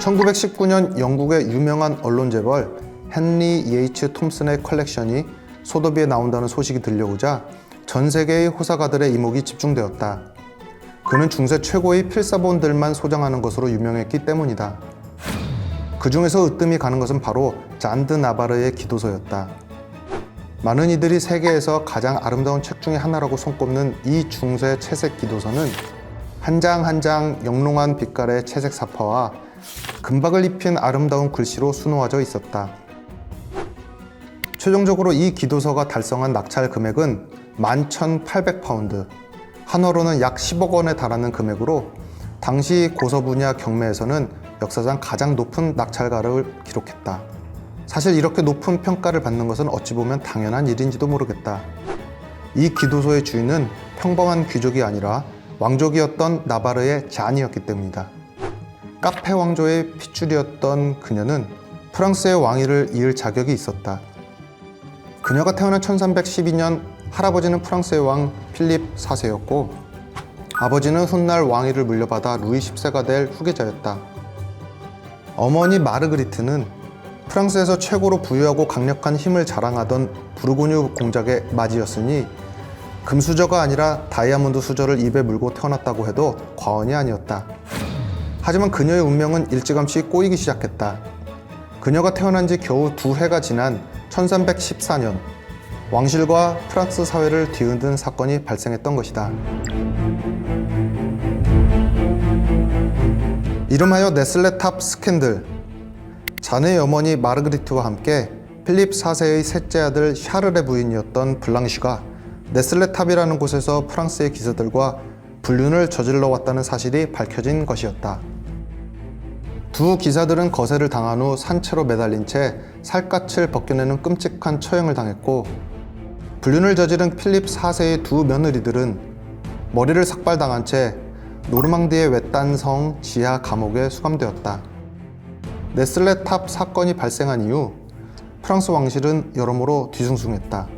1919년 영국의 유명한 언론 재벌 헨리 예이츠 톰슨의 컬렉션이 소더비에 나온다는 소식이 들려오자 전 세계의 호사가들의 이목이 집중되었다. 그는 중세 최고의 필사본들만 소장하는 것으로 유명했기 때문이다. 그 중에서 으뜸이 가는 것은 바로 잔드 나바르의 기도서였다. 많은 이들이 세계에서 가장 아름다운 책 중에 하나라고 손꼽는 이 중세 채색 기도서는 한 장 한 장 영롱한 빛깔의 채색 사파와 금박을 입힌 아름다운 글씨로 수놓아져 있었다. 최종적으로 이 기도서가 달성한 낙찰 금액은 11,800파운드, 한화로는 약 10억 원에 달하는 금액으로 당시 고서 분야 경매에서는 역사상 가장 높은 낙찰가를 기록했다. 사실 이렇게 높은 평가를 받는 것은 어찌 보면 당연한 일인지도 모르겠다. 이 기도서의 주인은 평범한 귀족이 아니라 왕족이었던 나바르의 잔이었기 때문이다. 카페 왕조의 핏줄이었던 그녀는 프랑스의 왕위를 이을 자격이 있었다. 그녀가 태어난 1312년 할아버지는 프랑스의 왕 필립 4세였고 아버지는 훗날 왕위를 물려받아 루이 10세가 될 후계자였다. 어머니 마르그리트는 프랑스에서 최고로 부유하고 강력한 힘을 자랑하던 부르고뉴 공작의 맏이었으니 금수저가 아니라 다이아몬드 수저를 입에 물고 태어났다고 해도 과언이 아니었다. 하지만 그녀의 운명은 일찌감치 꼬이기 시작했다. 그녀가 태어난 지 겨우 2해가 지난 1314년 왕실과 프랑스 사회를 뒤흔든 사건이 발생했던 것이다. 이름하여 네슬레탑 스캔들. 자네의 어머니 마르그리트와 함께 필립 4세의 셋째 아들 샤를의 부인이었던 블랑쉬가 네슬레탑이라는 곳에서 프랑스의 기사들과 불륜을 저질러 왔다는 사실이 밝혀진 것이었다. 두 기사들은 거세를 당한 후 산채로 매달린 채 살갗을 벗겨내는 끔찍한 처형을 당했고 불륜을 저지른 필립 4세의 두 며느리들은 머리를 삭발당한 채 노르망디의 외딴 성 지하 감옥에 수감되었다. 네슬레탑 사건이 발생한 이후 프랑스 왕실은 여러모로 뒤숭숭했다.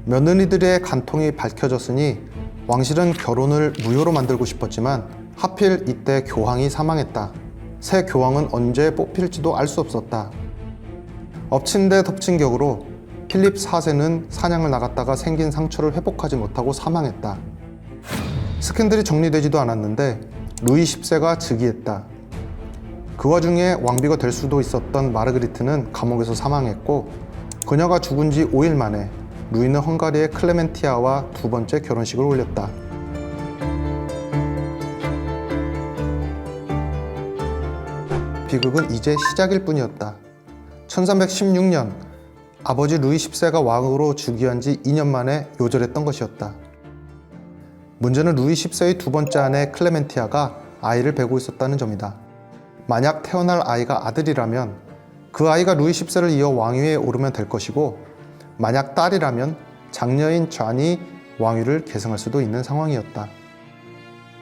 며느리들의 간통이 밝혀졌으니 왕실은 결혼을 무효로 만들고 싶었지만 하필 이때 교황이 사망했다. 새 교황은 언제 뽑힐지도 알 수 없었다. 엎친 데 덮친 격으로 필립 4세는 사냥을 나갔다가 생긴 상처를 회복하지 못하고 사망했다. 스캔들이 정리되지도 않았는데 루이 10세가 즉위했다. 그 와중에 왕비가 될 수도 있었던 마르그리트는 감옥에서 사망했고 그녀가 죽은 지 5일 만에 루이는 헝가리의 클레멘티아와 두 번째 결혼식을 올렸다. 비극은 이제 시작일 뿐이었다. 1316년 아버지 루이 10세가 왕으로 즉위한 지 2년 만에 요절했던 것이었다. 문제는 루이 10세의 두 번째 아내 클레멘티아가 아이를 베고 있었다는 점이다. 만약 태어날 아이가 아들이라면 그 아이가 루이 10세를 이어 왕위에 오르면 될 것이고 만약 딸이라면 장녀인 잔이 왕위를 계승할 수도 있는 상황이었다.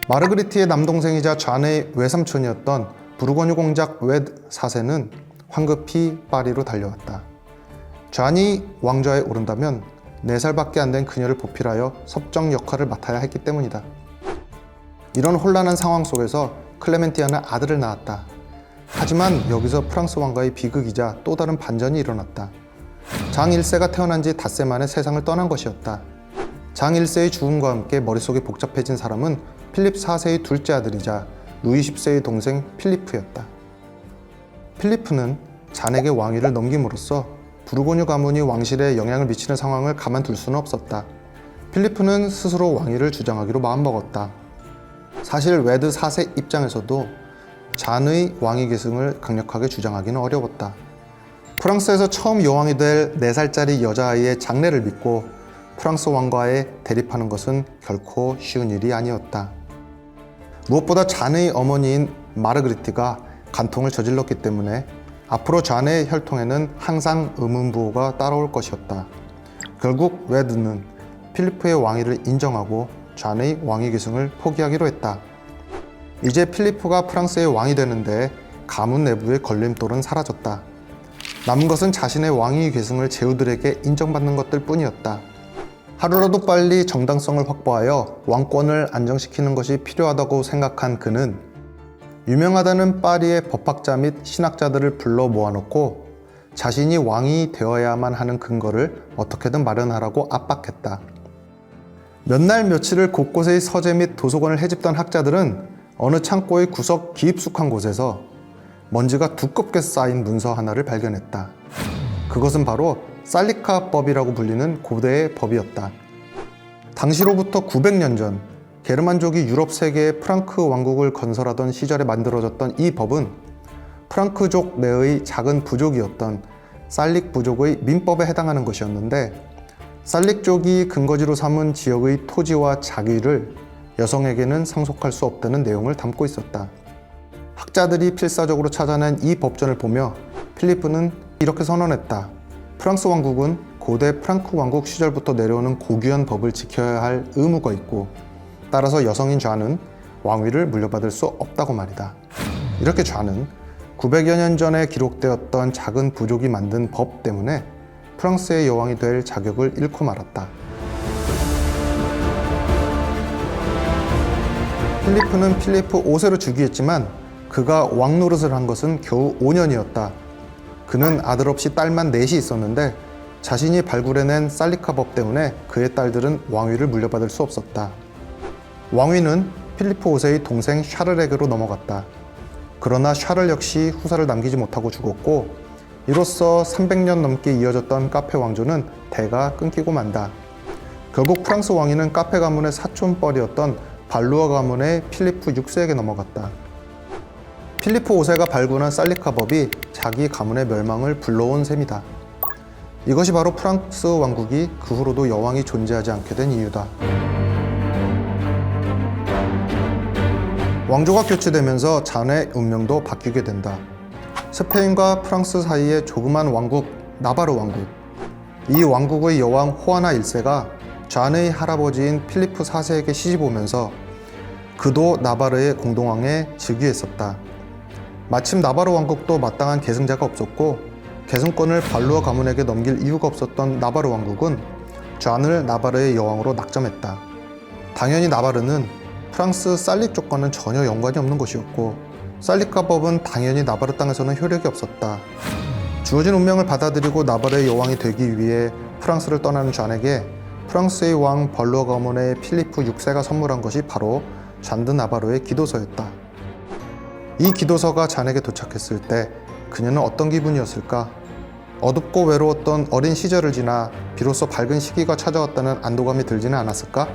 마르그리트의 남동생이자 잔의 외삼촌이었던 부르고뉴 공작 웨드 4세는 황급히 파리로 달려왔다. 잔이 왕좌에 오른다면 4살밖에 안 된 그녀를 보필하여 섭정 역할을 맡아야 했기 때문이다. 이런 혼란한 상황 속에서 클레멘티아는 아들을 낳았다. 하지만 여기서 프랑스 왕가의 비극이자 또 다른 반전이 일어났다. 장 1세가 태어난 지 닷새 만에 세상을 떠난 것이었다. 장 1세의 죽음과 함께 머릿속이 복잡해진 사람은 필립 4세의 둘째 아들이자 루이 10세의 동생 필리프였다. 필리프는 잔에게 왕위를 넘김으로써 부르고뉴 가문이 왕실에 영향을 미치는 상황을 가만둘 수는 없었다. 필리프는 스스로 왕위를 주장하기로 마음먹었다. 사실 웨드 4세 입장에서도 잔의 왕위 계승을 강력하게 주장하기는 어려웠다. 프랑스에서 처음 여왕이 될 4살짜리 여자아이의 장래를 믿고 프랑스 왕과에 대립하는 것은 결코 쉬운 일이 아니었다. 무엇보다 잔의 어머니인 마르그리트가 간통을 저질렀기 때문에 앞으로 잔의 혈통에는 항상 의문부호가 따라올 것이었다. 결국 웨드는 필리프의 왕위를 인정하고 잔의 왕위 계승을 포기하기로 했다. 이제 필리프가 프랑스의 왕이 되는데 가문 내부의 걸림돌은 사라졌다. 남은 것은 자신의 왕위 계승을 제후들에게 인정받는 것들 뿐이었다. 하루라도 빨리 정당성을 확보하여 왕권을 안정시키는 것이 필요하다고 생각한 그는 유명하다는 파리의 법학자 및 신학자들을 불러 모아놓고 자신이 왕이 되어야만 하는 근거를 어떻게든 마련하라고 압박했다. 몇 날 며칠을 곳곳의 서재 및 도서관을 헤집던 학자들은 어느 창고의 구석 깊숙한 곳에서 먼지가 두껍게 쌓인 문서 하나를 발견했다. 그것은 바로 살리카법이라고 불리는 고대의 법이었다. 당시로부터 900년 전 게르만족이 유럽 세계의 프랑크 왕국을 건설하던 시절에 만들어졌던 이 법은 프랑크족 내의 작은 부족이었던 살릭 부족의 민법에 해당하는 것이었는데, 살릭족이 근거지로 삼은 지역의 토지와 자기를 여성에게는 상속할 수 없다는 내용을 담고 있었다. 학자들이 필사적으로 찾아낸 이 법전을 보며 필리프는 이렇게 선언했다. 프랑스 왕국은 고대 프랑크 왕국 시절부터 내려오는 고귀한 법을 지켜야 할 의무가 있고, 따라서 여성인 좌는 왕위를 물려받을 수 없다고 말이다. 이렇게 좌는 900여 년 전에 기록되었던 작은 부족이 만든 법 때문에 프랑스의 여왕이 될 자격을 잃고 말았다. 필리프는 필리프 5세로 즉위했지만 그가 왕 노릇을 한 것은 겨우 5년이었다. 그는 아들 없이 딸만 넷이 있었는데 자신이 발굴해낸 살리카법 때문에 그의 딸들은 왕위를 물려받을 수 없었다. 왕위는 필리프 5세의 동생 샤를에게로 넘어갔다. 그러나 샤를 역시 후사를 남기지 못하고 죽었고, 이로써 300년 넘게 이어졌던 카페 왕조는 대가 끊기고 만다. 결국 프랑스 왕위는 카페 가문의 사촌뻘이었던 발루아 가문의 필리프 6세에게 넘어갔다. 필리프 5세가 발굴한 살리카법이 자기 가문의 멸망을 불러온 셈이다. 이것이 바로 프랑스 왕국이 그 후로도 여왕이 존재하지 않게 된 이유다. 왕조가 교체되면서 잔의 운명도 바뀌게 된다. 스페인과 프랑스 사이의 조그만 왕국, 나바르 왕국. 이 왕국의 여왕 호아나 1세가 잔의 할아버지인 필리프 4세에게 시집 오면서 그도 나바르의 공동왕에 즉위했었다. 마침 나바르 왕국도 마땅한 계승자가 없었고 계승권을 발루아 가문에게 넘길 이유가 없었던 나바르 왕국은 잔을 나바르의 여왕으로 낙점했다. 당연히 나바르는 프랑스 살릭 쪽과는 전혀 연관이 없는 것이었고, 살리카법은 당연히 나바르 땅에서는 효력이 없었다. 주어진 운명을 받아들이고 나바르의 여왕이 되기 위해 프랑스를 떠나는 잔에게 프랑스의 왕 발루아 가문의 필리프 6세가 선물한 것이 바로 잔드 나바로의 기도서였다. 이 기도서가 잔에게 도착했을 때 그녀는 어떤 기분이었을까? 어둡고 외로웠던 어린 시절을 지나 비로소 밝은 시기가 찾아왔다는 안도감이 들지는 않았을까?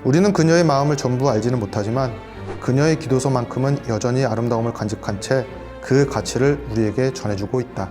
우리는 그녀의 마음을 전부 알지는 못하지만 그녀의 기도서만큼은 여전히 아름다움을 간직한 채 그 가치를 우리에게 전해주고 있다.